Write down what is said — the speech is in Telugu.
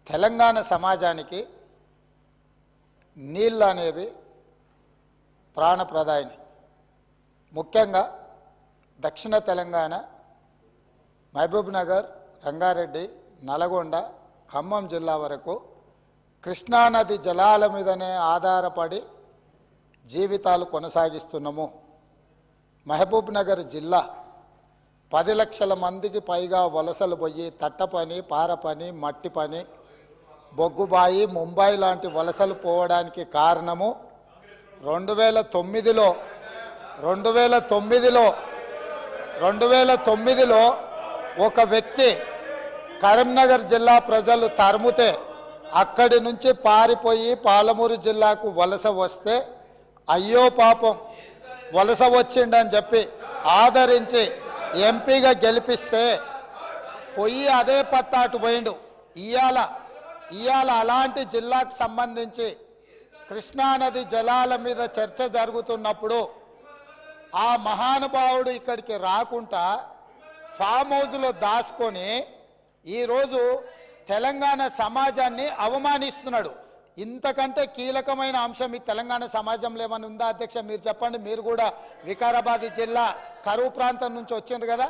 తెలంగాణ సమాజానికి నీళ్ళు అనేవి ప్రాణప్రదాయిని. ముఖ్యంగా దక్షిణ తెలంగాణ మహబూబ్ నగర్, రంగారెడ్డి, నల్గొండ, ఖమ్మం జిల్లా వరకు కృష్ణానది జలాల మీదనే ఆధారపడి జీవితాలు కొనసాగిస్తున్నాము. మహబూబ్ నగర్ జిల్లా 10 లక్షల మందికి పైగా వలసలు పోయి తట్ట పని, పార పని, మట్టి పని, బొగ్గుబాయి, ముంబై లాంటి వలసలు పోవడానికి కారణము 2009లో ఒక వ్యక్తి కరీంనగర్ జిల్లా ప్రజలు తరుముతే అక్కడి నుంచి పారిపోయి పాలమూరు జిల్లాకు వలస వస్తే అయ్యో పాపం వలస వచ్చిండని చెప్పి ఆదరించి ఎంపీగా గెలిపిస్తే పోయి అదే పత్తాటు పోయిండు. ఇవాళ అలాంటి జిల్లాకు సంబంధించి కృష్ణానది జలాల మీద చర్చ జరుగుతున్నప్పుడు ఆ మహానుభావుడు ఇక్కడికి రాకుండా ఫామ్ హౌస్లో దాచుకొని ఈరోజు తెలంగాణ సమాజాన్ని అవమానిస్తున్నాడు. ఇంతకంటే కీలకమైన అంశం ఈ తెలంగాణ సమాజంలో ఏమైనా ఉందా అధ్యక్ష? మీరు చెప్పండి. మీరు కూడా వికారాబాద్ జిల్లా కరువు ప్రాంతం నుంచి వచ్చిండ్రు కదా.